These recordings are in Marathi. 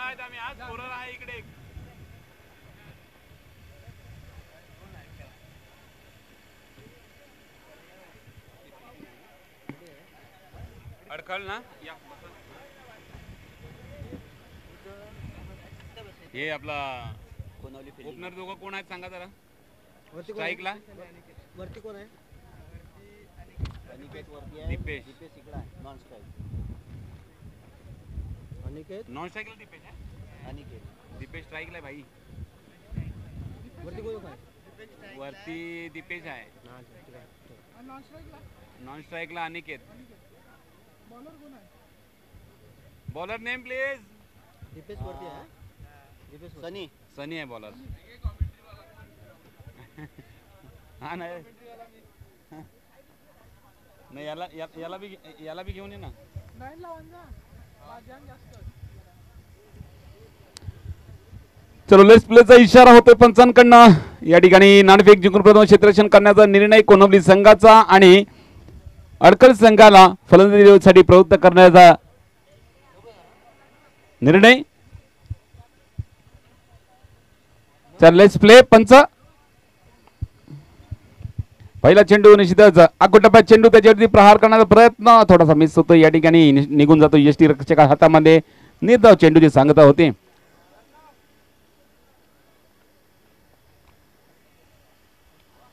आहेत आम्ही आज बोलर आहे इकडे. अडकल ना या हे आपला ओपनर दोघं कोण आहेत सांगा जरा. स्ट्राईकला वरती कोण आहे? अनिकेत वरती आहे. दीपेश. दीपेश इकडे आहे नॉन स्ट्राइक. अनिकेत नॉन स्ट्राईकला दीपेश आहे. अनिकेत दीपेश स्ट्राईकला आहे भाई. वरती कोण आहे? वरती दीपेश आहे. नॉन स्ट्राईकला Aniket. Bowler name please. Dipesh वरती आहे. दीपेश सनी सनी आहे बॉलर. हा नाही नाही याला बी घेऊन ये ना. चलो लेट्स प्लेचा इशारा होतोय पंचांकडनं. या ठिकाणी नाणेफेक जिंकून प्रथम क्षेत्ररक्षण करण्याचा निर्णय कोणवली संघाचा आणि अडकल संघाला फलंदाजीसाठी प्रवृत्त करण्याचा निर्णय. चल लेट्स प्ले. पंच पहिला चेंडू निश्चितच आकुटप्प्यात चेंडू त्याच्यावरती प्रहार करण्याचा प्रयत्न थोडासा मिस होतो. या ठिकाणी निघून जातो यष्टी रक्षका हातामध्ये. निर्धाव चेंडूची सांगता होते.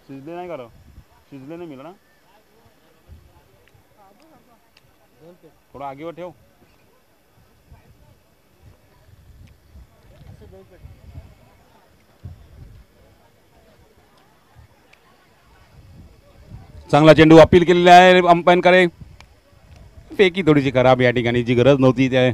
शिजले नाही करा. शिजले नाही मिळणार. थोडा आगीवर ठेव. चांगला चेंडू अपील केलेला आहे अंपायरकडे. फेकी थोडीशी खराब या ठिकाणी जी गरज नव्हती त्या.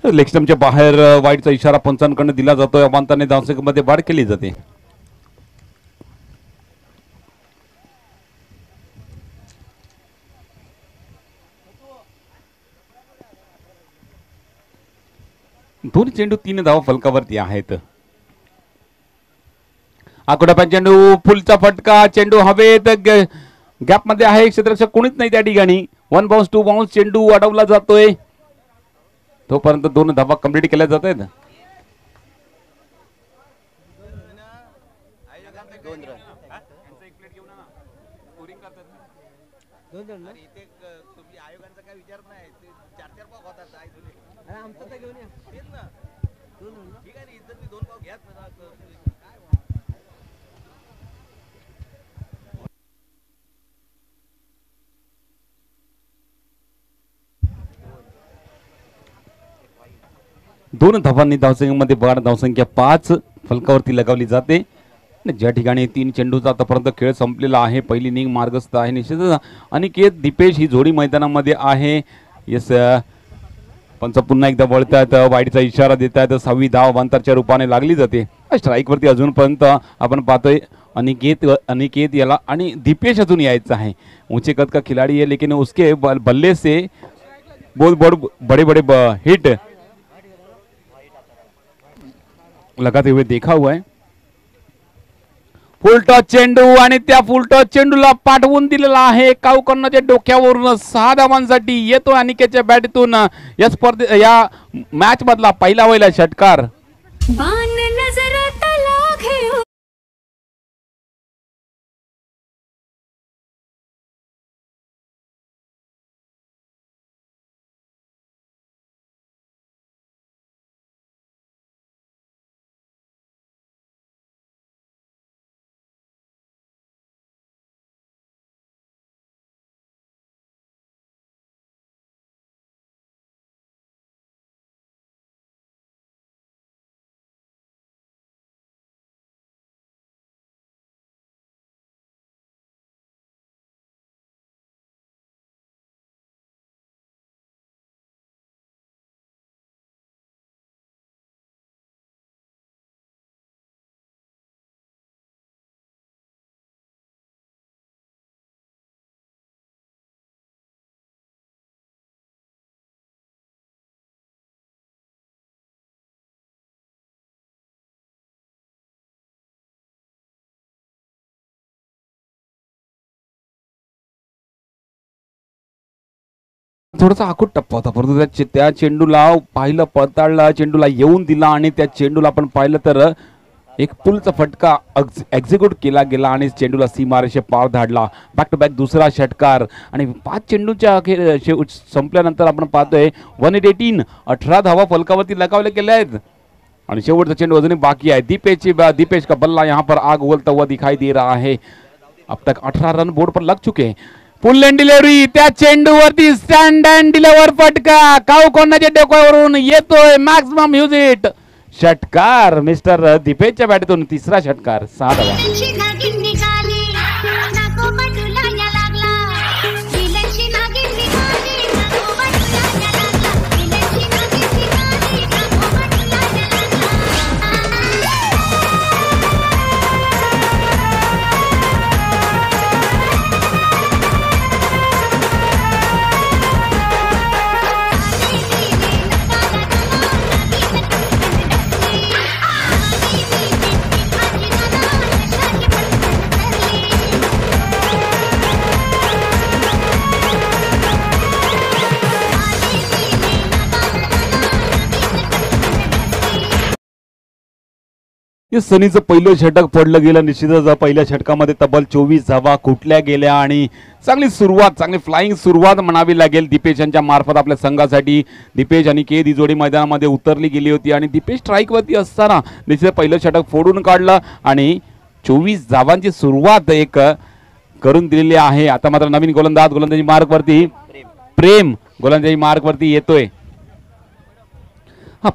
लेग स्टंपच्या बाहेर वाईटचा इशारा पंचांकडून दिला जातोय. अमांताने धावसंख्येमध्ये वाढ केली जाते. दोन्ही चेंडू 3 धावा फलकावरती आहेत. आकुटप्प्यात चेंडू फुलचा फटका. चेंडू हवेत गॅप मध्ये आहे. क्षेत्ररक्षक कोणीच नाही त्या ठिकाणी. 1 बाउन्स 2 बाउन्स चेंडू अडवला जातोय. तोपर्यंत 2 धावा कंप्लीट केल्या जात आहेत. आयोगांचा काय विचार नाही. 4-4 पाव होतात. आमचं तर घेऊन या. तेच ना. ठीक आहे. इज्जत 2 पाव घ्या. दोन धावांनी धावसंख्येमध्ये वाढ. धावसंख्या 5 फलकावरती लगावली जाते. ज्या ठिकाणी 3 चेंडूचा आतापर्यंत खेळ संपलेला आहे. पहिली इनिंग मार्गस्थ आहे. निश्चितच अनिकेत दीपेश ही जोडी मैदानामध्ये आहे. यस पंच पुन्हा एकदा वळतात. वाईटचा इशारा देत आहेत. 6वी धाव अंतरच्या रूपाने लागली जाते. स्ट्राईकवरती अजूनपर्यंत आपण पाहतोय अनिकेत याला आणि दीपेश अजून यायचं आहे. ऊंचे कद का खिलाड़ी है लेकिन उसके बल्ले से बहुत बड़े बड़े हिट लगाते हुए देखा हुआ है. फुलटॉस चेंडू आणि त्या फुलटॉस चेंडूला पाठवून दिलेला आहे. कावकरनाच्या डोक्यावरून 6 धावांसाठी येतो अनिकेतच्या बॅटतून या मॅच मधला पहिला षटकार. थोडासा आखूट टप्पा होता, परंतु त्या चेंडूला पाहिलं, पळताळला, चेंडूला येऊन दिला आणि त्या चेंडूला आपण पाहिलं तर एक पुलचा फटका एक्झिक्यूट केला गेला आणि चेंडूला सीमारेषे पार धाडला. बॅक टू बॅक दुसरा षटकार आणि 5 चेंडूच्या अखेर संपल्यानंतर आपण पाहतोय 18 धावा फलकावरती लगावल्या गेल्या आहेत आणि शेवटचा चेंडू अजूनही बाकी आहे. दीपेश का बल्ला यहाँ पर आग उगलता हुआ दिखाई दे रहा है. अब तक 18 रन बोर्ड पर लग चुके हैं. पुल एंड डिलिव्हरी, त्या चेंडूवरती स्टँड अँड डिलिव्हर फटका काऊ कोणाच्या डोक्यावरून येतोय. Maximum use it. षटकार मिस्टर दीपेशच्या बॅटतून तिसरा षटकार. 6 धावा. या सनीचं पहिलं षटक पडलं गेलं. निश्चितच पहिल्या षटकामध्ये तब्बल 24 धावा कुठल्या गेल्या आणि चांगली सुरुवात, चांगली फ्लाइंग सुरुवात म्हणावी लागेल दीपेश यांच्या मार्फत आपल्या संघासाठी. दीपेश आणि के दी जोडी मैदानामध्ये उतरली गेली होती आणि दीपेश स्ट्राईकवरती असताना निश्चित पहिलं षटक फोडून काढलं आणि 24 धावांची सुरुवात एक करून दिलेली आहे. आता मात्र नवीन गोलंदाजी मार्कवरती प्रेम गोलंदाजी मार्कवरती येतोय.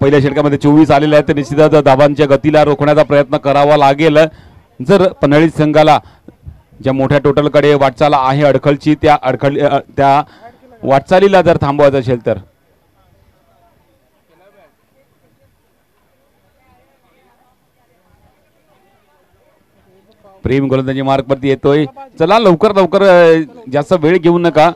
पहिल्या षटकामध्ये 24 आलेले आहेत तर निश्चितच धावांच्या गतीला रोखण्याचा प्रयत्न करावा लागेल. जर पन्हाळी संघाला ज्या मोठ्या टोटलकडे वाटचाल आहे अडखळची, त्या वाटचालीला जर थांबवायचं असेल तर प्रेम गोलंदाजी मार्कवरती येतोय. चला लवकर जास्त वेळ घेऊ नका.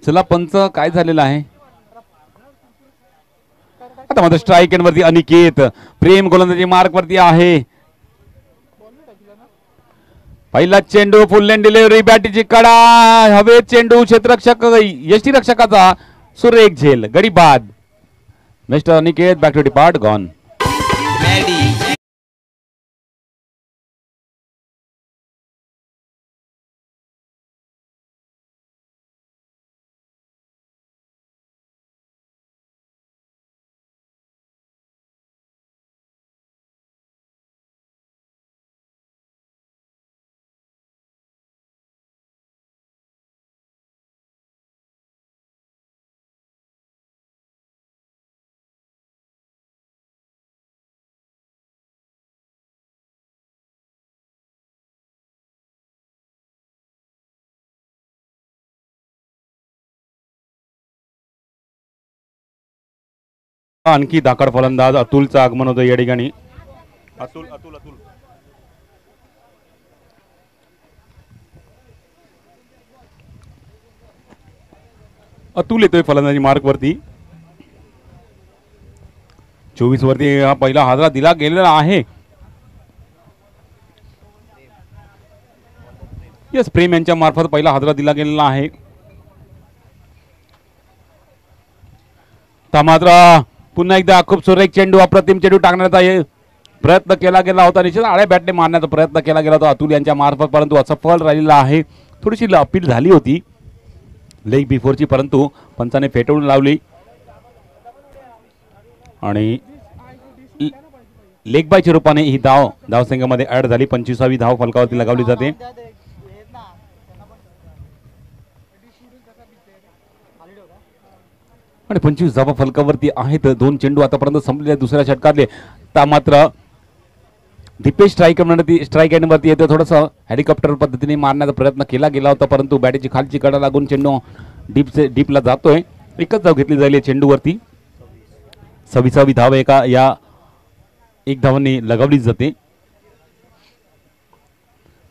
चला पंच काय झालेलं आहे आता मध्ये स्ट्राईक एंड वरती अनिकेत. प्रेम गोलंदाजी मार्क वरती आहे. पहिला चेंडू फुल लेन डिलिव्हरी, बॅटीची कडा हवेत, चेंडू क्षेत्ररक्षक यष्टीरक्षकाचा सुरेख झेल, गडी बाद. Mister Aniket back to depart gone. आणखी दाखड फलंदाज अतुलचं आगमन होतं या ठिकाणी. अतुल येतोय फलंदाजी मार्क वरती. 24 वरती हा पहिला हादरा दिला गेलेला आहे. यस, प्रेम यांच्या मार्फत पहिला हादरा दिला गेलेला आहे. मात्र पुन्हा एकदा खूप सुरेख चेंडू, अप्रतिम चेंडू टाकण्याचा प्रयत्न केला गेला होता. निश्चित आळ्या बॅटने मारण्याचा प्रयत्न केला गेला होता अतुल यांच्या मार्फत, परंतु असफल राहिलेला आहे. थोडीशी अपील झाली होती लेग बिफोरची, परंतु पंचाने फेटाळून लावली आणि लेग बायच्या रूपाने ही धावसंख्येमध्ये ऍड झाली. 25वी धाव फलकावरती लगावली जाते. आणि 25 धावा फलकावरती आहेत. 2 चेंडू आतापर्यंत संपलेले दुसऱ्या षटकातले. मात्र दीपेश स्ट्राईक एंडवरती येतो. थोडंसं हेलिकॉप्टर पद्धतीने मारण्याचा प्रयत्न केला गेला होता, परंतु बॅटीची खालची कडा लागून चेंडू डीपला जातोय. एकच धाव घेतली जाईल चेंडूवरती. 26वी धाव या एक धावांनी लगावली जाते.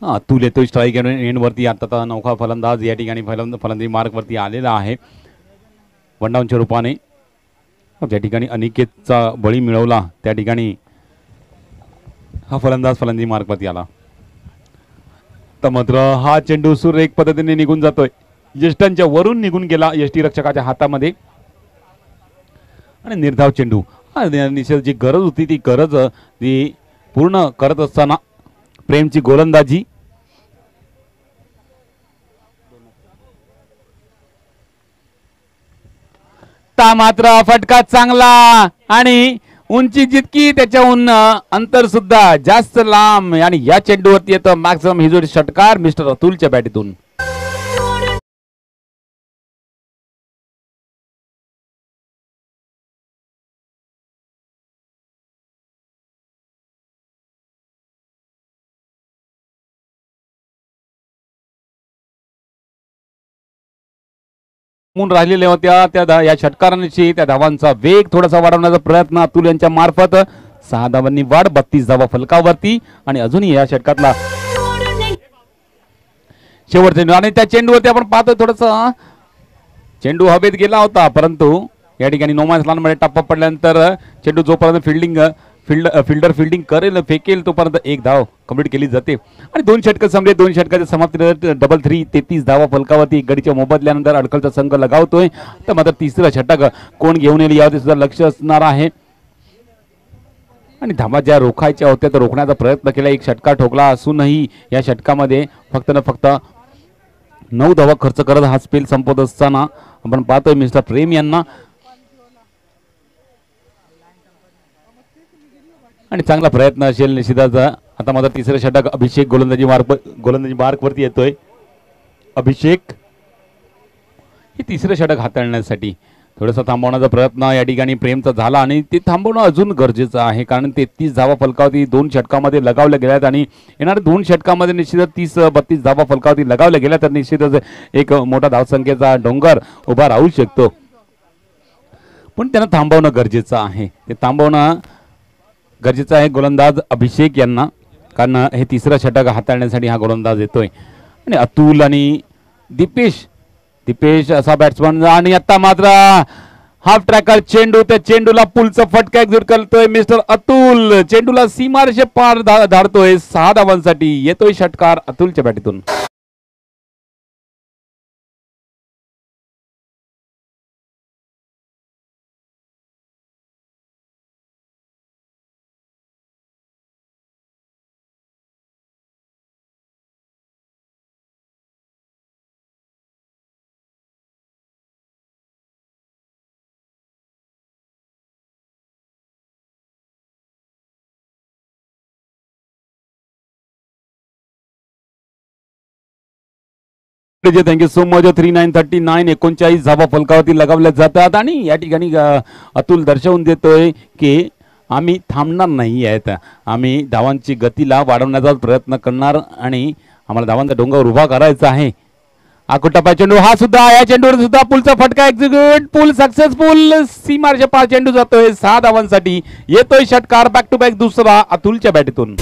अतुल येतोय स्ट्राईक एंडवरती. आता नौका फलंदाज या ठिकाणी फलंदाजी मार्कवरती आलेला आहे वनडाऊनच्या रूपाने. त्या ठिकाणी अनिकेतचा बळी मिळवला, त्या ठिकाणी हा फलंदाज फलंदाजी मार्गवरती आला. तर मात्र हा चेंडू सुरेख पद्धतीने निघून जातोय, यष्टांच्या वरून निघून गेला यष्टी रक्षकाच्या हातामध्ये आणि निर्धाव चेंडू. निश्चित जी गरज होती ती गरज ती पूर्ण करत असताना प्रेमची गोलंदाजी. ता मात्र फटका चांगला आणि उंची जितकी त्याच्याहून अंतर सुद्धा जास्त लांब आणि या चेंडूवरती येतं मॅक्सिमम हिजोडी षटकार मिस्टर अतुलच्या बॅटीतून. राहिलेल्या होत्या त्या या षटकारांशी त्या धावांचा वेग थोडासा वाढवण्याचा प्रयत्न अतुल यांच्या मार्फत. 6 धावांनी वाढ, 32 धावा फलकावरती आणि अजूनही या षटकातला शेवटचा चेंडू आणि त्या चेंडूवरती आपण पाहतोय थोडस चेंडू हवेत गेला होता, परंतु या ठिकाणी नो मॅन्स लँडमध्ये टप्पा पडल्यानंतर चेंडू जोपर्यंत फिल्डर फिल्डिंग करेल फेकेल तोपर्यंत 1 धाव कंप्लीट केली जाते आणि 2 षटक संपले. 2 षटकाच्या समाप्तीनंतर डबल 3 33 धावा फलकावरती गडीच्या मोबदल्यानंतर अडकलचा संघ लगावतोय. तर मात्र तिसरा षटक कोण घेऊन येईल यावरती सुद्धा लक्ष असणार आहे आणि धावा ज्या रोखायच्या होत्या तर रोखण्याचा प्रयत्न केला. 1 षटका ठोकला असूनही या षटकामध्ये फक्त न फक्त 9 धावा खर्च करत हा स्पेल संपत असताना आपण पाहतोय मिस्टर प्रेम यांना आणि चांगला प्रयत्न असेल निश्चितच. आता मात्र तिसरं षटक अभिषेक गोलंदाजी मार्कवरती येतोय. अभिषेक हे तिसरं षटक हाताळण्यासाठी थोडासा थांबवण्याचा प्रयत्न या ठिकाणी प्रेमचा झाला आणि ते थांबवणं अजून गरजेचं आहे कारण 33 धावा फलकावरती 2 षटकामध्ये लगावल्या गेल्यात आणि येणाऱ्या 2 षटकामध्ये निश्चितच 30-32 धावा फलकावरती लगावल्या गेल्या तर निश्चितच एक मोठा धावसंख्येचा डोंगर उभा राहू शकतो. पण त्यांना थांबवणं गरजेचं आहे, ते थांबवणं गरजेचं आहे गोलंदाज अभिषेक यांना कारण हे तिसरं षटक हाताळण्यासाठी हा गोलंदाज येतोय. आणि अतुल आणि दीपेश असा बॅट्समन आणि आता मात्र हाफ ट्रॅकर चेंडू, त्या चेंडूला पुलचा फटका एक्झिट करतोय मिस्टर अतुल. चेंडूला सीमारेषे पार धाडतोय. 6 धावांसाठी येतोय षटकार अतुलच्या बॅटीतून. Thank you so much. 3939 39 धावा फलकावरती लगावल्या जातात आणि या ठिकाणी अतुल दर्शवून देतोय की आम्ही थांबणार नाही आहेत, आम्ही धावांची गतीला वाढवण्याचा प्रयत्न करणार आणि आम्हाला धावांचा डोंगर उभा करायचा आहे. आकुटप्पा चेंडू हा सुद्धा, या चेंडूवर सुद्धा पुलचा फटका एक्झिक्यूट, पुल सक्सेसफुल, सीमारेषे पार चेंडू जातोय. 6 धावांसाठी येतोय षटकार बॅक टू बॅक दुसरा अतुलच्या बॅटीतून.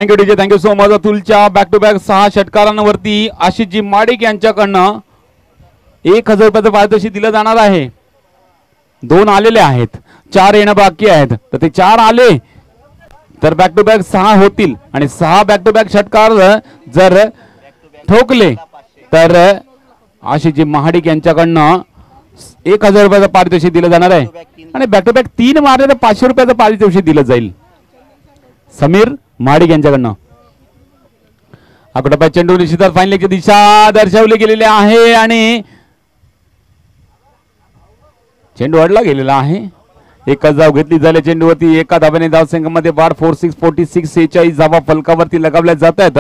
Thank you DJ, thank you so much. अतुलच्या बॅक टू बॅक 6 षटकारांवरती आशिषजी माडिक यांच्याकडनं 1000 रुपयाचं पारितोषिक दिलं जाणार आहे. 2 आलेले आहेत, 4 येणं बाकी आहेत, तर ते 4 आले तर बॅक टू बॅक 6 होतील आणि 6 बॅक टू बॅक षटकार जर ठोकले तर आशिषजी महाडिक यांच्याकडनं 1000 रुपयाचं पारितोषिक दिलं जाणार आहे आणि बॅक टू बॅक 3 मारले तर 500 रुपयाचं पारितोषिक दिलं जाईल समीर महाडिक यांच्याकडनं. आकुटप्पा चेंडू निश्चितच फाईन लेगची दिशा दर्शवली गेलेली आहे आणि चेंडू अडला गेलेला आहे. एकच धाव घेतली झाली चेंडूवरती. एका धाव्याने धावसंख्येमध्ये वाढ. 46 46 46 धावा फलकावरती लगावल्या जात आहेत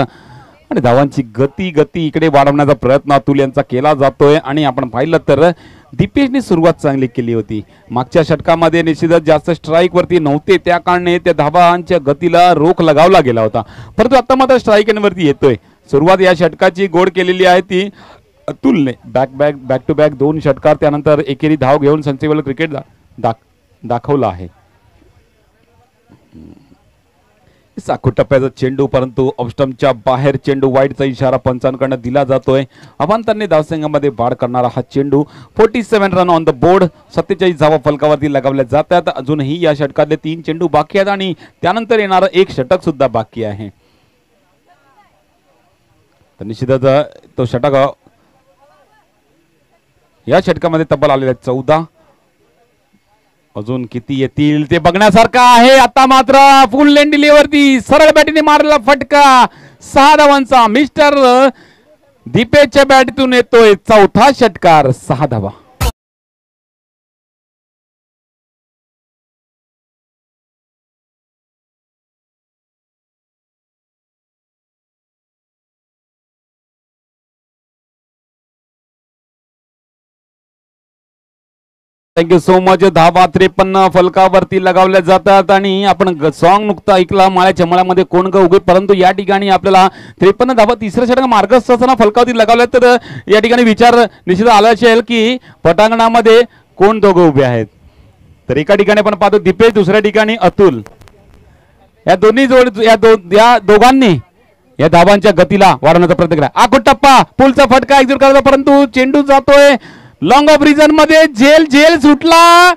आणि धावांची गती इकडे वाढवण्याचा प्रयत्न अतुल यांचा केला जातोय आणि आपण पाहिलं तर दीपेशने सुरुवात चांगली केली होती. मागच्या षटकामध्ये निश्चितच जास्त स्ट्राईक वरती नव्हते, त्या कारणे त्या धावांच्या गतीला रोख लगावला गेला होता. परंतु आता मात्र स्ट्राईक वरती येतोय. सुरुवात या षटकाची गोड केलेली आहे ती अतुलने. बॅक टू बॅक 2 षटकार त्यानंतर एकेरी धाव घेऊन सेन्सिबल क्रिकेट दाखवलं आहे. साखू टप्प्याचा चेंडू, परंतु ऑफस्टंपच्या बाहेर चेंडू, वाईडचा इशारा पंचांकडनं दिला जातोय. अवांतरने धावसंघामध्ये वाढ करणारा हा चेंडू. 47 रन ऑन द बोर्ड, 47 धावा फलकावरती लगावल्या जातात. अजूनही या षटकातले 3 चेंडू बाकी आहेत आणि त्यानंतर येणारं 1 षटक सुद्धा बाकी आहे. तर निश्चितच तो षटक या षटकामध्ये तब्बल आलेले 14. अजून किती येतील ते बघण्यासारखं आहे. आता मात्र फुल लेन डिलीवरती सरळ बॅटीने मारलेला फटका, 6 धावांचा. मिस्टर दीपेशच्या बॅटीतून येतोय 4था षटकार, 6 धावा. Thank you so much. धावा 53 फलकावरती लगावल्या जातात आणि आपण सॉन्ग नुकता ऐकला माळ्याच्या मळ्यामध्ये कोण ग उगे, परंतु या ठिकाणी आपल्याला 53 धावा तिसऱ्या षटक मार्गस्थ असताना फलकावरती लगावल्या. तर या ठिकाणी विचार निश्चित आला असेल की पटांगणामध्ये कोण दोघं उभे आहेत. तर एका ठिकाणी आपण पाहतो दीपेश, दुसऱ्या ठिकाणी अतुल. या दोन्ही या दोघांनी या धावांच्या गतीला वाढवण्याचा प्रयत्न केला. आखो टप्पा, पुलचा फटका एक्झिट करायचा, परंतु चेंडू जातोय लॉंग ऑफ रिजन मध्ये. जेल सुटला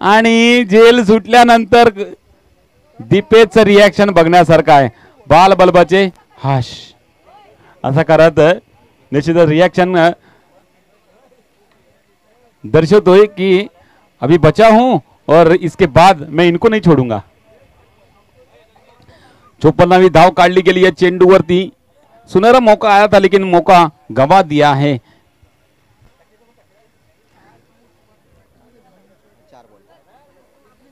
आणि जेल सुटल्यानंतर दीपेशचं रिॲक्शन बघण्यासारखं आहे. बाल बल्बाचे हाश असं करत निश्चित रिॲक्शन दर्शवतोय की अभी बचा हूं और इसके बाद मैं इनको नहीं छोडूंगा. 54वी धाव काढली गेली या चेंडूवरती. सुनहरा मौका आया था लेकिन मौका गवा दिया है.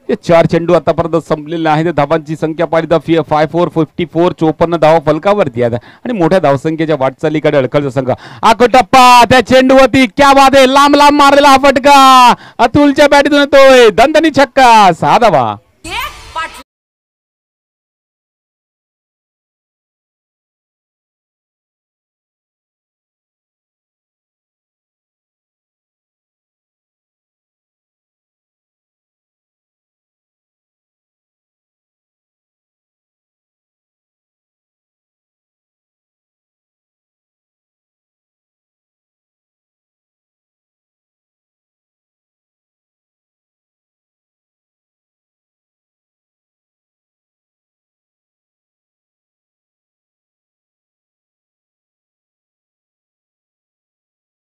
हे 4 चेंडू आतापर्यंत संपलेले आहेत. धावांची संख्या पाहिली तर 54, 54, 54 धावा फलकावरती आहेत आणि मोठ्या धावसंख्येच्या वाटचालीकडे अडखळचा संघ. आखो टप्पा त्या चेंडूवरती, क्या बात आहे, लांब मारलेला हा फटका अतुलच्या बॅटीतून येतोय. दणदणी छक्का, 6 धावा.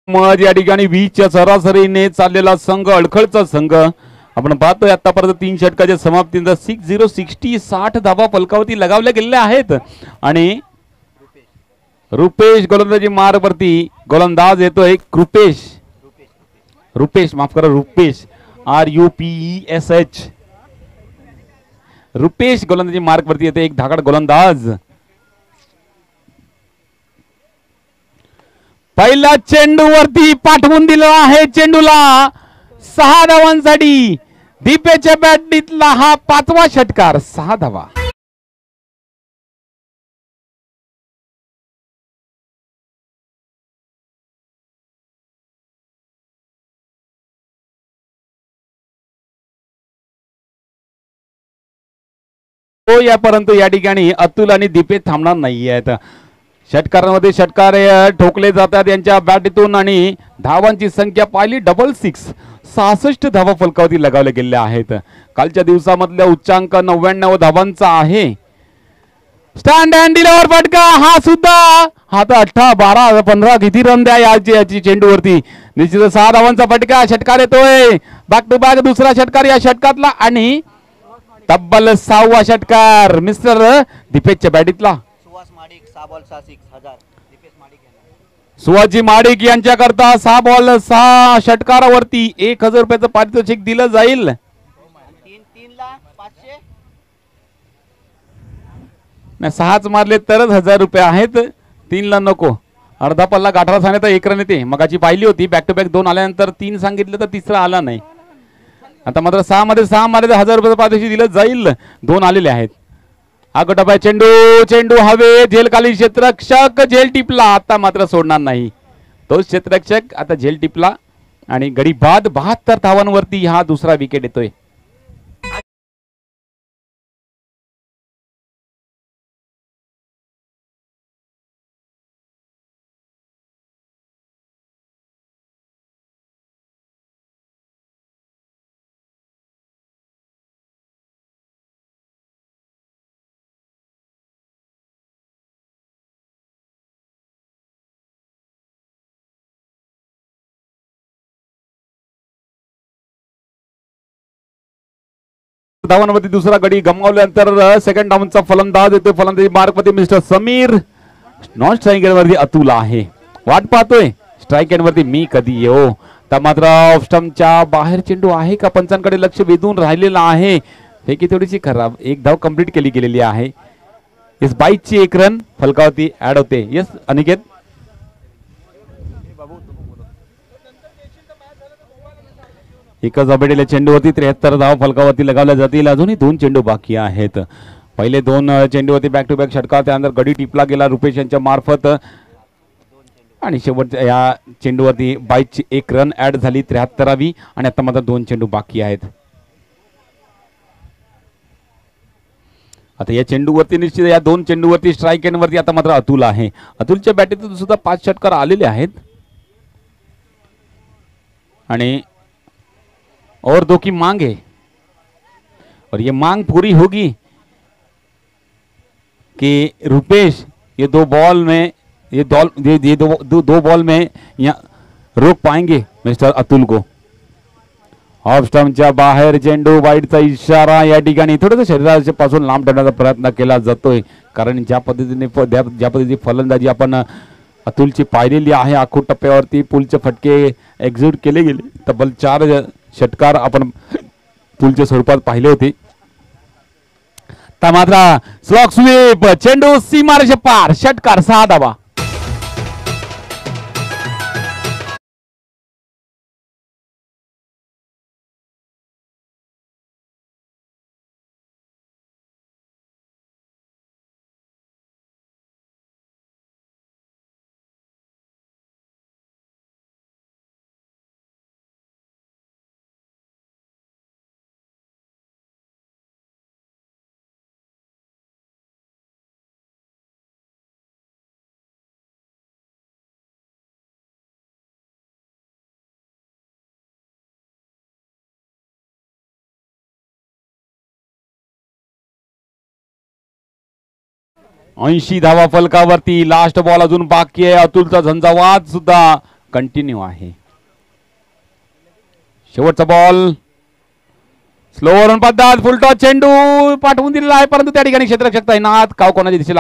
मग या ठिकाणी 20च्या सरासरीने चाललेला संघ, अडखळचा संघ आपण पाहतोय. आतापर्यंत 3 षटकाच्या समाप्तीनंतर 60 धावा फलकावरती लगावल्या गेलेल्या आहेत आणि रुपेश गोलंदाजी मार्गवरती गोलंदाज येतोय. रुपेश माफ करा, रुपेश RUPESH. रुपेश गोलंदाजी मार्गवरती येते, एक धाकड गोलंदाज. पहिला चेंडू वरती पाठवून दिलं आहे चेंडूला 6 धावांसाठी. दीपेशच्या बॅटीतला हा 5वा षटकार, 6 धावा. यापर्यंत या ठिकाणी अतुल आणि दीपेश थांबणार नाही आहेत. षटकारांमध्ये षटकार ठोकले जातात यांच्या बॅटीतून आणि धावांची संख्या पाहिली 66. 66 धावा फलकावरती लगावल्या गेलेल्या आहेत. कालच्या दिवसामधल्या उच्चांक 99 धावांचा आहे. स्टँड अँड डिलिव्हर फटका हा सुद्धा, हा तर 18, 12, 15 किती रन द्या याची चेंडूवरती. निश्चित 6 धावांचा फटका. षटकार येतोय बॅक टू बॅक, दुसरा षटकार या षटकातला आणि तब्बल 6वा षटकार मिस्टर दीपेशच्या बॅटीतला. सुहाजी माडिक यांच्याकरता 6 बॉल 6 षटकारावरती 1000 रुपयाचं पारितोषिक दिलं जाईल. 6च मारले तरच 1000 रुपये आहेत. 3ला नको, अर्धा पल्ला गाठाला सांगितलं तर 1 रन येते. मगाची पाहिली होती बॅक टू बॅक 2 आल्यानंतर 3 सांगितलं तर तिसरा आला नाही. आता मात्र 6 मध्ये 6 मारले तर 1000 रुपये पारितोषिक दिलं जाईल. 2 आलेले आहेत. आगोटाबाय चेंडू हवे, झेलखाली क्षेत्ररक्षक, झेल टिपला. आता मात्र सोडणार नाही तो क्षेत्ररक्षक. आता झेल टिपला आणि गडी बाद. 72 धावांवरती हा दुसरा विकेट येतोय. धावांवरती दुसरा गडी गमावल्यानंतर सेकंड डाऊनचा फलंदाज येतोय. फलंदाजी मार्क मध्ये मिस्टर समीर. नॉन स्ट्राईक वरती अतुल आहे. वाट पाहतोय स्ट्राईक वरती मी कधी येऊ. तर मात्र ऑफ स्टंपच्या बाहेर चेंडू आहे का, पंचांकडे लक्ष वेधून राहिलेला आहे. हे की थोडीशी खराब. 1 धाव कंप्लीट केली गेलेली आहे. येस 22ची 1 रन फलकावरती ऍड होते. येस अनिकेत. एकच अबेडीला चेंडूवरती 73 धाव फलकावरती लगावल्या जातील. अजूनही 2 चेंडू बाकी आहेत. पहिले 2 चेंडूवरती बॅक टू बॅक षटकार, त्यानंतर गडी टिपला गेला रुपेश यांच्या मार्फत आणि शेवटच्या या चेंडूवरती 22ची 1 रन ऍड झाली 73वी. आणि आता मात्र 2 चेंडू बाकी आहेत. आता या चेंडूवरती निश्चित या 2 चेंडूवरती स्ट्राईक एंडवरती आता मात्र अतुल आहे. अतुलच्या बॅटीतून सुद्धा 5 षटकार आलेले आहेत. आणि और 2 की मांग है और ये मांग पूरी होगी कि रुपेश ये 2 बॉल में ये दो बॉल में यहाँ रोक पाएंगे मिस्टर अतुल को. ऑफ स्टंपच्या बाहेर चेंडू, वाईडचा इशारा. या ठिकाणी थोडंसं शरीराच्या पासून लांब ठेवण्याचा प्रयत्न केला जातोय. कारण ज्या पद्धतीने फलंदाजी आपण अतुलची पाहिलेली आहे आखूड टप्प्यावरती पुलचे फटके एक्झिक्यूट केले गेले. तब्बल 4 षटकार आपण पुलच्या स्वरूपात पाहिले होते. तर मात्र स्लॉग स्वीप, चेंडू सीमारेषे पार, षटकार 6 धावा. ऐंशी धावा फलकावरती. लास्ट बॉल अजून बाकी आहे. अतुलचा झंझावात सुद्धा कंटिन्यू आहे. शेवटचा बॉल स्लोवर पद्धत फुलटॉस चेंडू पाठवून दिलेला आहे, परंतु त्या ठिकाणी क्षेत्ररक्षक तैनात. काव कोणाची दिसेल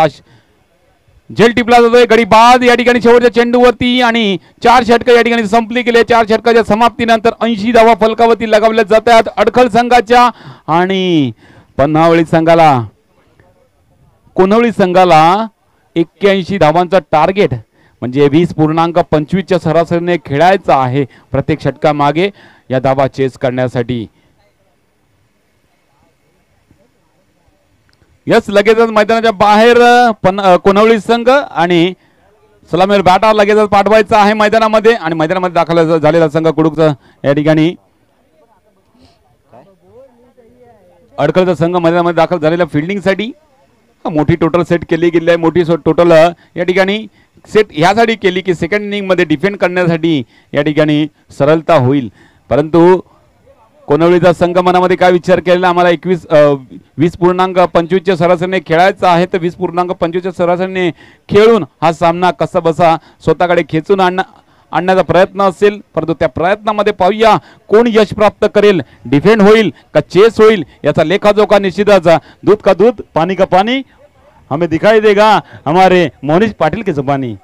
झेल टिपला जातोय. गडी बाद या ठिकाणी शेवटच्या चेंडूवरती आणि 4 षटक या ठिकाणी संपली गेले. 4 षटकाच्या समाप्तीनंतर 80 धावा फलकावरती लगावल्या जातात अडखळ संघाच्या. आणि कोन्हवळी संघाला 81 धावांचा टार्गेट म्हणजे 20.25च्या सरासरीने खेळायचा आहे प्रत्येक षटका मागे या धावा चेस करण्यासाठी. यस लगेचच मैदानाच्या बाहेर कोन्हवळी संघ आणि सलामीवर बॅटर लगेचच पाठवायचा आहे मैदानामध्ये. आणि मैदानामध्ये दाखल झालेला संघ कुडूकचा या ठिकाणी अडखळचा संघ मैदानामध्ये दाखल झालेल्या फिल्डिंगसाठी मोठी टोटल सेट केली गेली आहे. मोठी टोटल या ठिकाणी सेट ह्यासाठी केली की सेकंड इनिंग मध्ये डिफेंड करण्यासाठी या ठिकाणी सरलता होईल. परंतु कोन्हवळीचा संघ मनामध्ये काय विचार केलेला, आम्हाला 20.25च्या सरासरीने खेळायचा आहे. तर 20.25च्या सरासरीने खेळून हा सामना कसा बसा स्वतःकडे खेचून आणण्याचा प्रयत्न असेल. परंतु त्या प्रयत्नामध्ये पाहूया कोण यश प्राप्त करेल. डिफेंड होईल का चेस होईल याचा लेखाजोखा निश्चितच. दूध का दूध पानी का पानी हमें दिखाई देगा हमारे मोनिश पाटिल की जुबानी.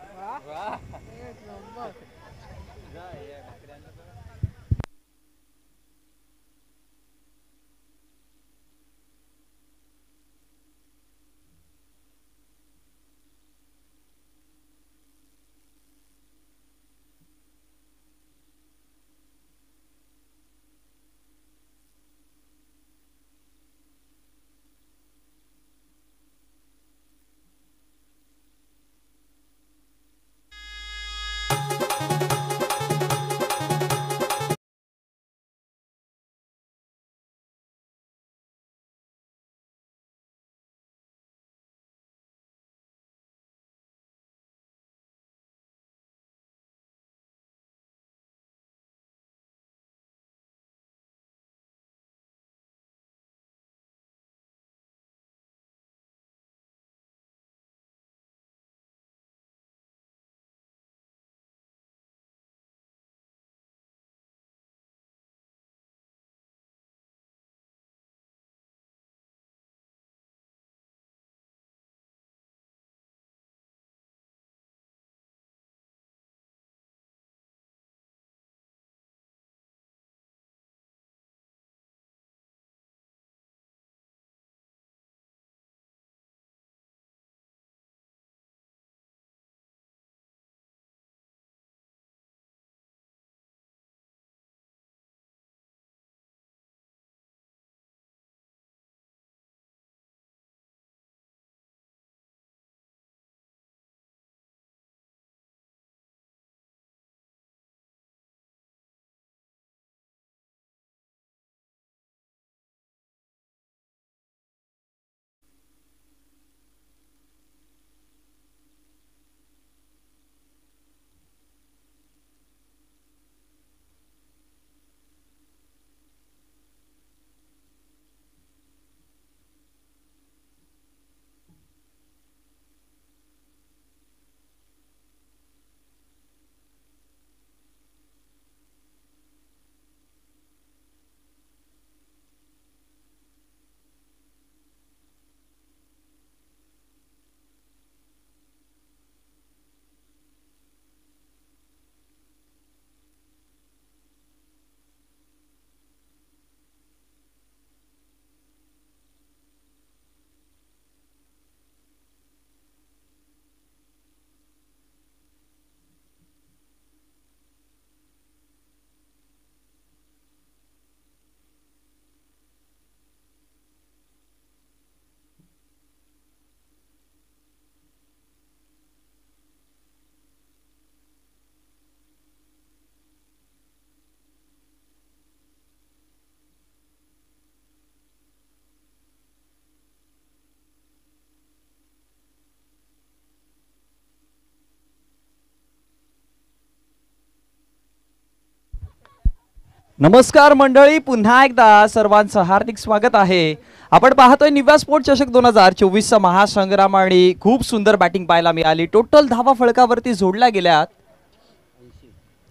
नमस्कार मंडळी, पुन्हा एकदा सर्वांचं हार्दिक स्वागत आहे. आपण पाहतोय निव्या स्पोर्ट चषक 2024चा महासंग्राम आणि खूप सुंदर बॅटिंग पाहायला मिळाली. टोटल धावा फळकावरती जोडल्या गेल्यात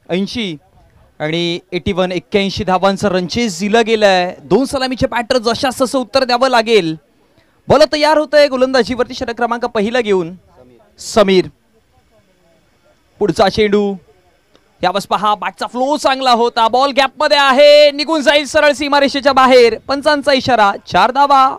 80 आणि 81 धावांचं रनचेस दिलं गेलंय. 2 सलामीचे बॅटर जशास तसं उत्तर द्यावं लागेल. बॉल तयार होतंय गोलंदाजीवरती षटक क्रमांक पहिला घेऊन समीर. पुढचा चेंडू यावेळेस पहा, बॅटचा फ्लो चांगला होता. बॉल गॅप मध्ये आहे, निघून जाईल सरळ सीमारेषेच्या बाहेर. पंचांचा इशारा, 4 धावा.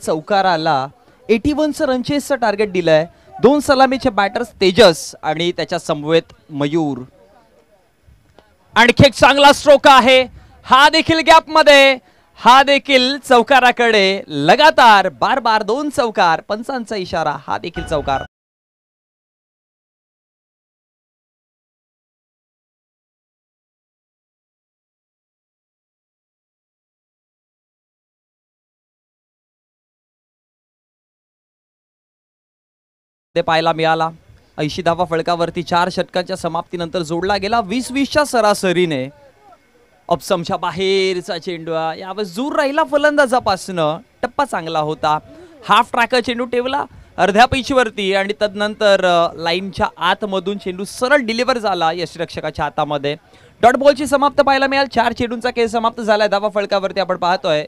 चौकाराला 81चं रनचेसचं टार्गेट दिलंय. 2 सलामीचे बॅटर्स तेजस आणि त्याच्या समवेत मयूर. आणखी एक चांगला स्ट्रोक आहे, हा देखील गॅप मध्ये, हा देखील चौकाराकडे. लगातार बार 2 चौकार. पंचांचा इशारा, हा देखील चौकार. ते पाहायला मिळाला. 80 धावा फळकावरती 4 षटकांच्या समाप्तीनंतर जोडला गेला 20-20च्या सरासरीने. अपसमच्या बाहेरचा चेंडू यावेळेस दूर राहिला फलंदाजापासनं. टप्पा चांगला होता. हाफ ट्रॅकर चेंडू ठेवला अर्ध्या पिचवरती आणि तदनंतर लाईनच्या आतमधून चेंडू सरळ डिलिव्हर झाला यष्टिरक्षकाच्या हातामध्ये. डॉट बॉलची समाप्त पाहायला मिळाल. 4 चेंडूंचा खेळ समाप्त झालाय धावा फळकावरती. आपण पाहतोय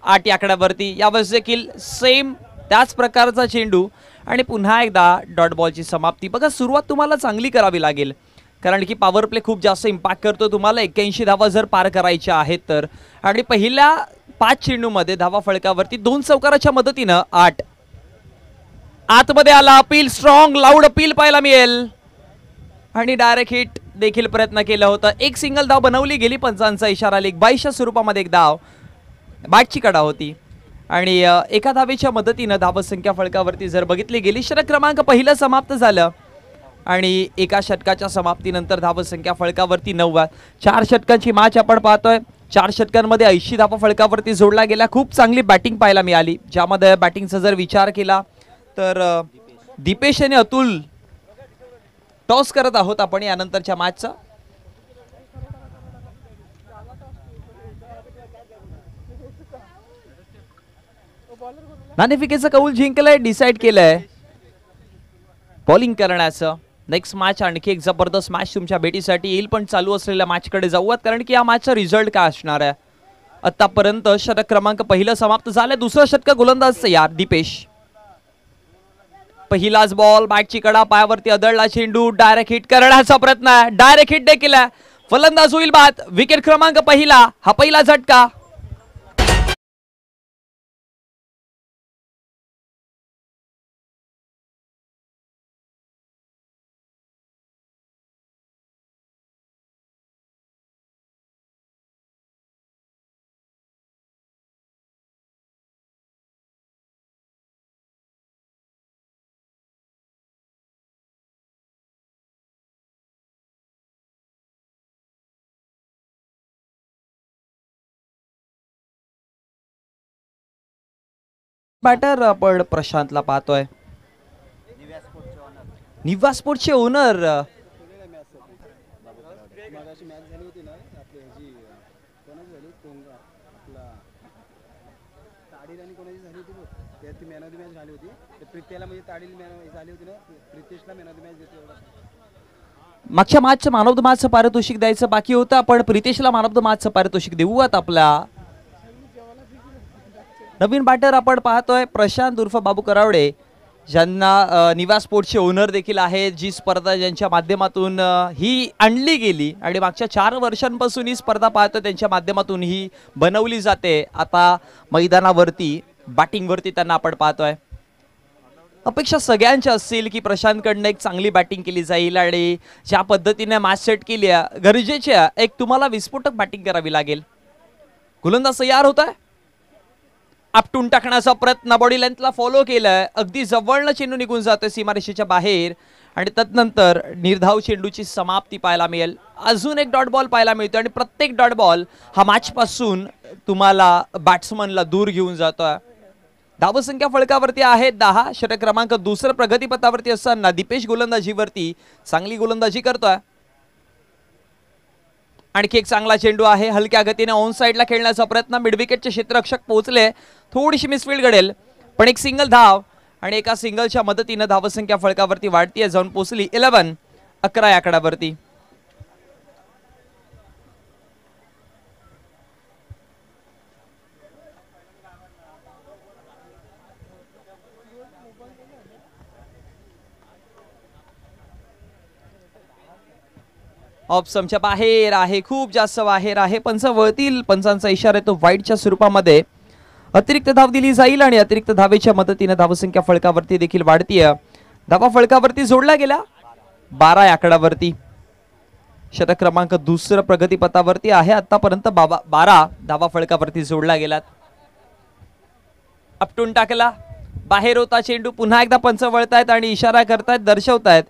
8 या आकड्यावरती. यावेळेस देखील सेम त्याच प्रकारचा चेंडू आणि पुन्हा एकदा डॉट बॉलची समाप्ती. बघा, सुरुवात तुम्हाला चांगली करावी लागेल, कारण की पॉवर प्ले खूप जास्त इम्पॅक्ट करतो. तुम्हाला 81 धावा जर पार करायच्या आहेत तर. आणि पहिल्या 5 चेंडूमध्ये धावा फळकावरती 2 चौकाराच्या मदतीनं 8. आतमध्ये आला, अपील स्ट्रॉंग लाऊड अपील पाहायला मिळेल आणि डायरेक्ट हिट देखील प्रयत्न केला होता. एक सिंगल धाव बनवली गेली. पंचांचा इशारा, लेग 22च्या स्वरूपामध्ये एक धाव. बॅटची कडा होती आणि एका धावेच्या मदतीनं धावसंख्या फळकावरती जर बघितली गेली, षटक क्रमांक पहिलं समाप्त झालं आणि एका षटकाच्या समाप्तीनंतर धावसंख्या फळकावरती 9. 4 षटकांची मॅच आपण पाहतोय. 4 षटकांमध्ये 80 धावा फळकावरती जोडला गेला. खूप चांगली बॅटिंग पाहायला मिळाली, ज्यामध्ये बॅटिंगचा जर विचार केला तर दीपेश आणि अतुल टॉस करत आहोत आपण यानंतरच्या मॅचचा. नाणेफेकीचं कौल जिंकलंय, डिसाइड केलंय बॉलिंग करण्याचं. नेक्स्ट मॅच आणखी एक जबरदस्त मॅच तुमच्या भेटीसाठी येईल, पण चालू असलेल्या मॅचकडे जाऊयात, कारण की या मॅचचा रिझल्ट काय असणार आहे. आतापर्यंत षटक क्रमांक पहिलं समाप्त झालंय. दुसरं षटक गोलंदाज तयार दीपेश. पहिलाच बॉल, बॅटची कडा, पायावरती आदळला चेंडू, डायरेक्ट हिट करण्याचा प्रयत्न आहे. डायरेक्ट हिट देखील आहे. फलंदाज होईल बाद. विकेट क्रमांक पहिला, हा पहिला झटका. बॅटर आपण प्रशांतला पाहतोय. निव्या स्पोर्टचे ओनर. मागच्या मॅचचं मॅन ऑफ द मॅचचं पारितोषिक द्यायचं बाकी होतं. आपण प्रितेशला मॅन ऑफ द मॅचचं पारितोषिक देऊयात आपल्या. नवीन बॅटर आपण पाहतोय प्रशांत उर्फ बाबू करावडे, ज्यांना निव्या स्पोर्ट्सचे ओनर देखील आहेत. जी स्पर्धा ज्यांच्या माध्यमातून ही आणली गेली आणि मागच्या 4 वर्षांपासून ही स्पर्धा पाहतोय, त्यांच्या माध्यमातून ही बनवली जाते. आता मैदानावरती बॅटिंगवरती त्यांना आपण पाहतोय. अपेक्षा सगळ्यांच्या असतील की प्रशांतकडनं एक चांगली बॅटिंग केली जाईल आणि ज्या पद्धतीने मॅच सेट केली आहे गरजेची आहे, एक तुम्हाला विस्फोटक बॅटिंग करावी लागेल. गोलंदाज तयार होत आहे. आपटून टाकण्याचा प्रयत्न, बॉडी लेंथला फॉलो केलाय, अगदी जवळनं चेंडू निघून जातोय सीमारेषेच्या बाहेर आणि तदनंतर निर्धाव चेंडूची समाप्ती पाहायला मिळेल. अजून एक डॉट बॉल पाहायला मिळतो आणि प्रत्येक डॉट बॉल हा मॅच पासून तुम्हाला बॅट्समनला दूर घेऊन जातोय. धावसंख्या फळकावरती आहे 10. षटक क्रमांक दुसरं प्रगतीपथावरती असताना दीपेश गोलंदाजीवरती चांगली गोलंदाजी करतोय. आणखी एक चांगला चेंडू आहे, हलक्या गतीने ऑन साइडला खेळण्याचा प्रयत्न, मिडविकेटचे क्षेत्ररक्षक पोहोचले, थोडीशी मिसफील्ड घडेल पण एक सिंगल धाव आणि एका सिंगलच्या मदतीने धावसंख्या फळकावरती वाढतीये, जाऊन पोहोचली 11 या आकड्यावरती. ऑप्शनच्या बाहेर आहे, खूप जास्त बाहेर आहे, पंच वळतील, पंचांचा इशारा आहे तो वाईडच्या स्वरूपामध्ये. अतिरिक्त धाव दिली जाईल आणि अतिरिक्त धावेच्या मदतीने धावसंख्या फळकावरती देखील वाढतीये. धावा फळकावरती जोडला गेला 12 या आकड्यावरती. षटक क्रमांक दुसरं प्रगतीपथावरती आहे, आतापर्यंत 12 धावा फळकावरती जोडला गेलात. आपटून टाकला, बाहेर होता चेंडू, पुन्हा एकदा पंच वळतायत आणि इशारा करतायत, दर्शवतायत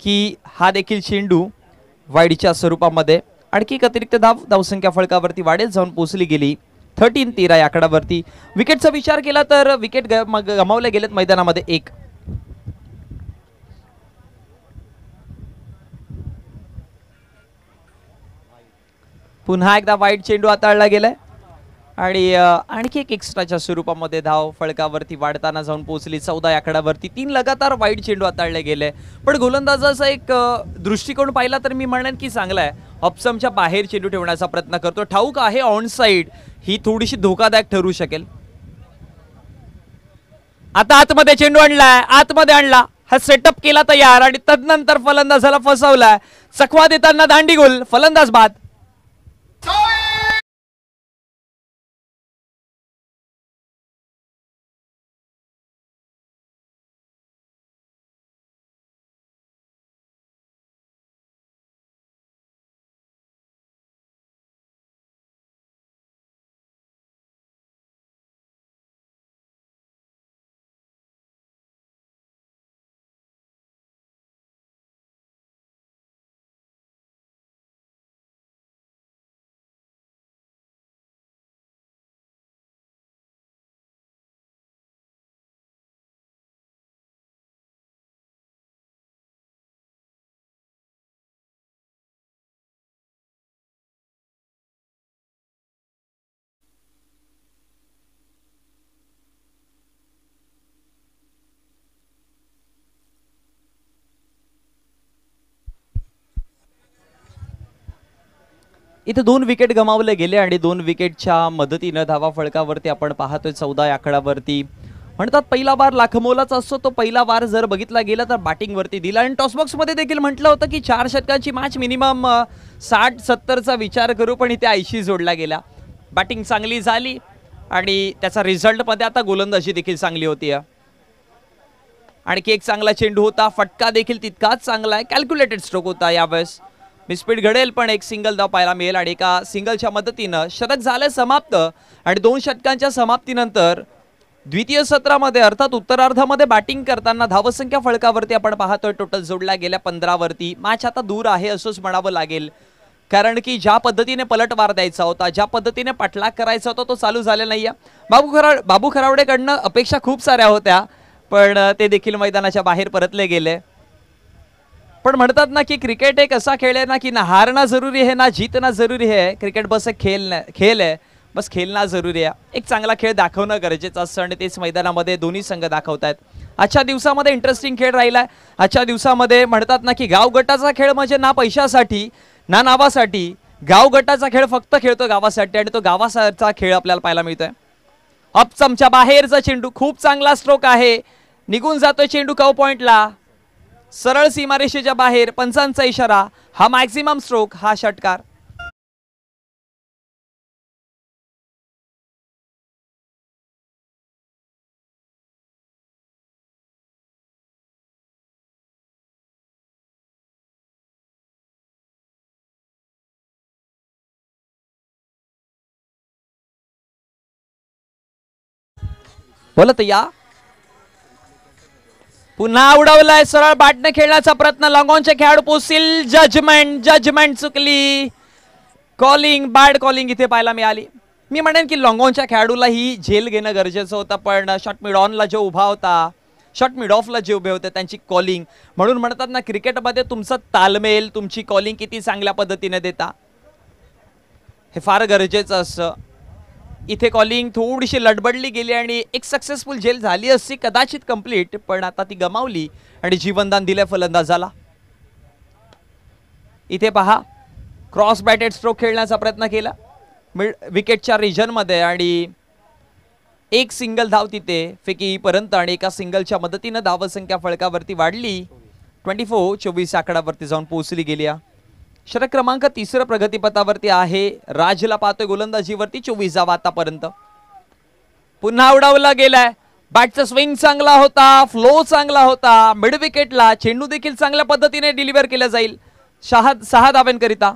की हा देखील चेंडू वाईडच्या स्वरूपामध्ये. आणखी एक अतिरिक्त धावसंख्या फळकावरती वाढेल, जाऊन पोहोचली गेली 13 या आकड्यावरती. विकेटचा विचार केला तर विकेट गमावले गेलेत मैदानामध्ये एक. पुन्हा एकदा वाईड चेंडू हाताळला गेलाय आणि आणखी एक एक्स्ट्राच्या स्वरूपामध्ये धाव फळकावरती वाढताना जाऊन पोहोचली 14 या आकड्यावरती. 3 लगातार वाईड चेंडू हाताळले गेले, पण गोलंदाजाचा एक दृष्टिकोन पाहिला तर मी म्हणेन की चांगला आहे. ऑप्शनच्या बाहेर चेंडू ठेवण्याचा प्रयत्न करतो, ठाऊक आहे ऑन साइड ही थोडीशी धोकादायक ठरू शकेल. आता आतमध्ये चेंडू आणलाय, आतमध्ये आणला, हा सेटअप केला तयार आणि तदनंतर फलंदाजाला फसवलाय. चकवा देताना दांडी गोल, फलंदाज बाद. इथे 2 विकेट गमावले गेले आणि 2 विकेटच्या मदतीने धावा फळकावरती आपण पाहतोय 14 या आकड्यावरती. म्हणतात पहिला वार लाखमोलाचा असतो, तो पहिला वार जर बघितला गेला तर बॅटिंग वरती दिला आणि टॉसबॉक्स मध्ये देखील म्हटलं होतं की 4 षटकांची मॅच मिनिमम 60-70चा विचार करू, पण इथे 80 जोडला गेला. बॅटिंग चांगली झाली आणि त्याचा रिझल्ट मध्ये आता गोलंदाजी देखील चांगली होती. आणखी एक चांगला चेंडू होता, फटका देखील तितकाच चांगला आहे, कॅल्क्युलेटेड स्ट्रोक होता. यावेळेस मिसफीड घडेल पण एक सिंगल धाव पाहायला मिळेल आणि एका सिंगलच्या मदतीनं षटक झालं समाप्त. आणि 2 षटकांच्या समाप्तीनंतर द्वितीय सत्रामध्ये अर्थात उत्तरार्धामध्ये बॅटिंग करताना धावसंख्या फळकावरती आपण पाहतोय टोटल जोडल्या गेल्या 15 वरती. मॅच आता दूर आहे असंच म्हणावं लागेल, कारण की ज्या पद्धतीने पलटवार द्यायचा होता, ज्या पद्धतीने पाठलाग करायचा होता तो चालू झालेला नाहीये. बाबू खरावडेकडनं अपेक्षा खूप साऱ्या होत्या, पण ते देखील मैदानाच्या बाहेर परतले गेले. पण म्हणतात ना की क्रिकेट एक असा खेळ आहे ना की ना हारना जरूरी है ना जीतना जरूरी है. क्रिकेट बस एक खेळ आहे, बस खेळणं जरूरी आहे. एक चांगला खेळ दाखवणं गरजेचं असतं आणि तेच मैदानामध्ये दोन्ही संघ दाखवतायत. आजच्या दिवसामध्ये इंटरेस्टिंग खेळ राहिलाय. आजच्या दिवसामध्ये म्हणतात ना की गाव गटाचा खेळ म्हणजे ना पैशासाठी ना नावासाठी, गाव गटाचा खेळ फक्त खेळतो गावासाठी आणि तो गावाचा खेळ आपल्याला पाहायला मिळतोय. ऑप्शनच्या बाहेरचा चेंडू, खूप चांगला स्ट्रोक आहे, निघून जातोय चेंडू कव पॉइंटला, सरळ सीमारेषेच्या बाहेर. पंचांचा इशारा, हा मॅक्झिमम स्ट्रोक, हा षटकार. बोलत या पुन्हा उडवलाय सरळ बॅटने खेळण्याचा प्रयत्न लॉंगॉनचे खेळाडू पोहोचतील. जजमेंट चुकली. कॉलिंग बॅड कॉलिंग इथे पाहायला मिळाली. मी म्हणेन की लॉंगॉनच्या खेळाडूला ही झेल घेणं गरजेचं होतं, पण शॉट मिड ऑनला जो उभा होता, शॉट मिड ऑफला जे उभे होते त्यांची कॉलिंग, म्हणून म्हणतात ना क्रिकेटमध्ये तुमचा तालमेल, तुमची कॉलिंग किती चांगल्या पद्धतीने देता हे फार गरजेचं असतं. इथे कॉलिंग थोडीशी लडबडली गेली आणि एक सक्सेसफुल झेल झाली असती कदाचित कंप्लीट, पण आता ती गमावली आणि जीवनदान दिले फलंदाजाला. इथे पहा क्रॉस बॅटेड स्ट्रोक खेळण्याचा प्रयत्न केला मिड विकेटच्या रिजनमध्ये आणि एक सिंगल धाव तिथे फेकीपर्यंत आणि एका सिंगलच्या मदतीनं धावसंख्या फळकावरती वाढली. 24 आकडावरती जाऊन पोहोचली गेली. षटक क्रमांक 3 प्रगतीपथावरती आहे. राजला पाहतोय गोलंदाजीवरती 24 धावा आतापर्यंत. पुन्हा उडवला गेलाय. बॅटचा स्विंग चांगला होता, फ्लो चांगला होता. मिड विकेटला चेंडू देखील चांगल्या पद्धतीने डिलिव्हर केला जाईल 6 धावांकरिता.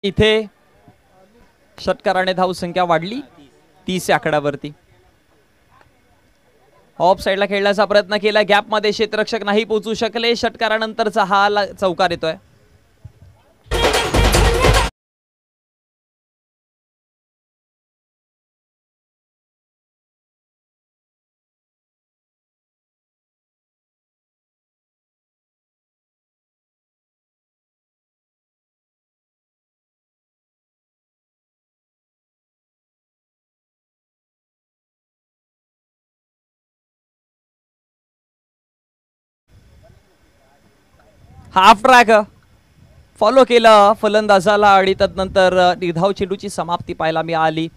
इथे षटकाराने धावसंख्या वाढली 30 आकड्यावरती. ऑफ साइडला खेळण्याचा प्रयत्न केला, गॅप मध्ये क्षेत्ररक्षक नाही पोहोचू शकले. षटकारानंतरचा हा चौकार येतोय. हाफ ट्रॅक फॉलो केलं फलंदाजाला आणि त्यानंतर निर्धाव चेंडूची समाप्ती पाहायला मिळाली.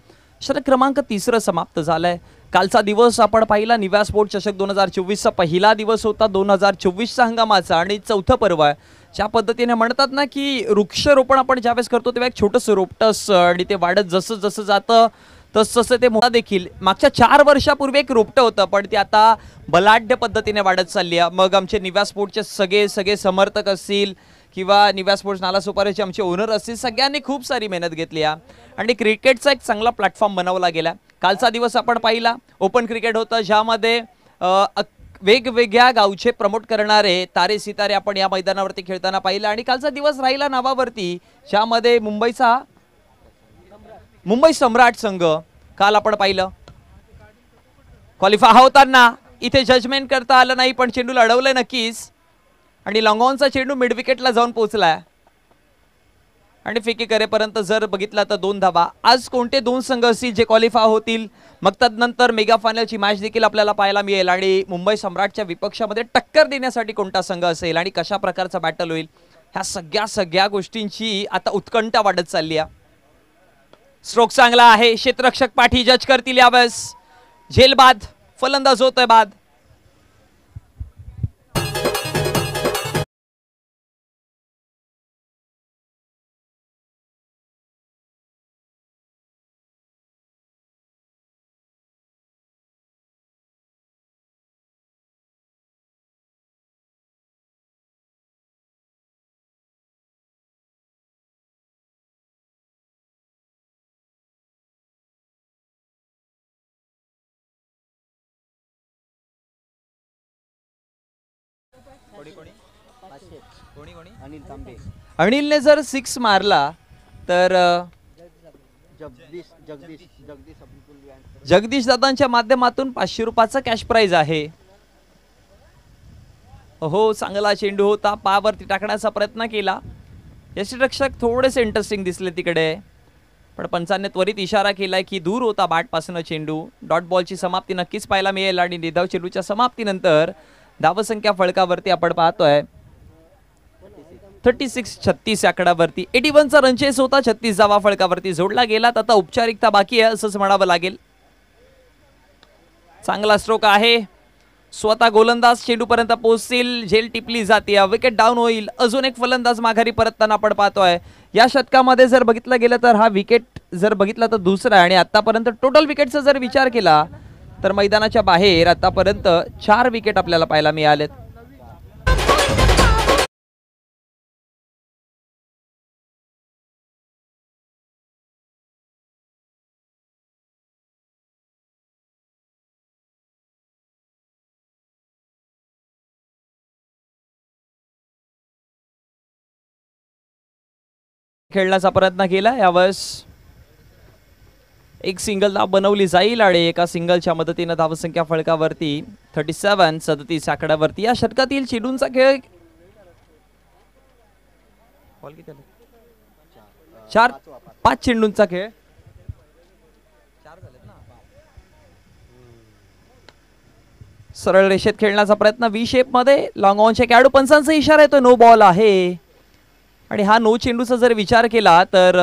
षटक क्रमांक 3 समाप्त झालाय. कालचा दिवस आपण पाहिला निव्या स्पोर्ट चषक 2024चा पहिला दिवस होता 2024चा हंगामाचा आणि चौथं पर्व आहे. ज्या पद्धतीने म्हणतात ना की वृक्षरोपण आपण ज्यावेळेस करतो तेव्हा एक छोटंसं रोपटं असतं आणि ते वाढत जसं जसं जातं तसं ते मोठा देखील. मागच्या 4 वर्षापूर्वी एक रोपटं होतं पण ते आता बलाढ्य पद्धतीने वाढत चालली आहे. मग आमचे निव्या स्पोर्टचे सगळे समर्थक असतील किंवा निव्या स्पोर्ट्स नालासोपाऱ्याचे आमचे ओनर असतील, सगळ्यांनी खूप सारी मेहनत घेतली आहे आणि क्रिकेटचा एक चांगला प्लॅटफॉर्म बनवला गेला. कालचा दिवस आपण पाहिला ओपन क्रिकेट होतं ज्यामध्ये वेगवेगळ्या गावचे प्रमोट करणारे तारे सितारे आपण या मैदानावरती खेळताना पाहिलं आणि कालचा दिवस राहिला नावावरती ज्यामध्ये मुंबई सम्राट संघ काल आपण पाहिलं क्वालिफाय होताना इथे जजमेंट करता आलं नाही पण चेंडूला अडवलंय नक्कीच आणि लॉंगॉनचा चेंडू मिड विकेटला जाऊन पोहोचलाय आणि फेकी करेपर्यंत जर बघितला तर 2 धावा. आज कोणते 2 संघ असतील जे क्वालिफाय होतील मग त्यानंतर मेगा फायनलची मॅच देखील आपल्याला पाहायला मिळेल आणि मुंबई सम्राटच्या विपक्षामध्ये टक्कर देण्यासाठी कोणता संघ असेल आणि कशा प्रकारचा बॅटल होईल ह्या सगळ्या गोष्टींची आता उत्कंठा वाढत चालली आहे. स्ट्रोक चांगला आहे, क्षेत्ररक्षक पाठी जज करतील यावेळेस. झेल बाद, फलंदाज होतोय बाद. अनिलने जर 6 मारला तर जगदीश दादांच्या माध्यमातून 500 रुपयाचा कॅश प्राइज आहे. हो चांगला चेंडू होता, पायावरती टाकण्याचा प्रयत्न केला. यष्टिरक्षक थोडेसे इंटरेस्टिंग दिसले तिकडे पण पंचांनी त्वरित इशारा केलाय की दूर होता बॅटपासून चेंडू. डॉट बॉलची समाप्ती नक्कीच पाहायला मिळेल आणि निर्धाव चेंडूच्या समाप्तीनंतर धावसंख्या फळकावरती आपण पाहतोय 36 आकड्यावरती. 81चा रन चेस होता, 36 धावा फळकावरती जोडला गेला. आता औपचारिकता बाकी आहे असंच म्हणावं लागेल. चांगला स्ट्रोक आहे स्वतः गोलंदाज चेंडूपर्यंत पोहोचतील, झेल टिपली जाते, विकेट डाऊन होईल. अजून एक फलंदाज माघारी परतताना आपण पाहतोय. या षटकामध्ये जर बघितलं गेलं तर हा विकेट जर बघितला तर दुसरा आहे आणि आतापर्यंत टोटल विकेटचा जर विचार केला तर मैदानाच्या बाहेर आतापर्यंत 4 विकेट आपल्याला पाहायला मिळालेत. खेळण्याचा प्रयत्न केला, यावेळेस एक सिंगल धाव बनवली जाईल आणि एका सिंगलच्या मदतीने धावसंख्या फलकावरती 37 आकड्यावरती. या षटकातील चेंडूंचा खेळ 5 चेंडूंचा खेळ. सरळ रेषेत खेळण्याचा प्रयत्न व्ही शेप मध्ये, लॉंग ऑनच्या खेळाडू पंचांचा इशारा येतो, नो बॉल आहे. आणि हा नो चेंडूचा जर विचार केला तर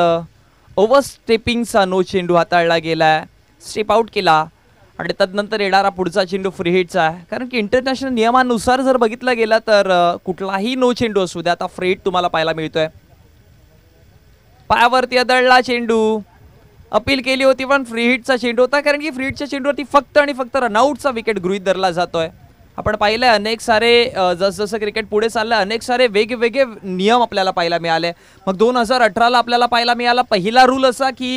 ओव्हरस्टेपिंगचा नो चेंडू हाताळला गेलाय, स्टेप आउट केला आणि तदनंतर येणारा पुढचा चेंडू फ्री हिटचा आहे. कारण की इंटरनॅशनल नियमानुसार जर बघितलं गेलं तर कुठलाही नो चेंडू असू द्या, आता फ्री हिट तुम्हाला पाहायला मिळतोय. पायावरती आदळला चेंडू, अपील केली होती पण फ्री हिटचा चेंडू होता, कारण की फ्री हिटच्या चेंडूवरती फक्त आणि फक्त रनआउटचा विकेट गृहीत धरला जातोय. आपण पाहिलंय अनेक सारे जसं क्रिकेट पुढे चाललंय अनेक सारे वेगवेगळे नियम आपल्याला पाहायला मिळाले. मग 2018ला आपल्याला पाहायला मिळाला पहिला रूल असा की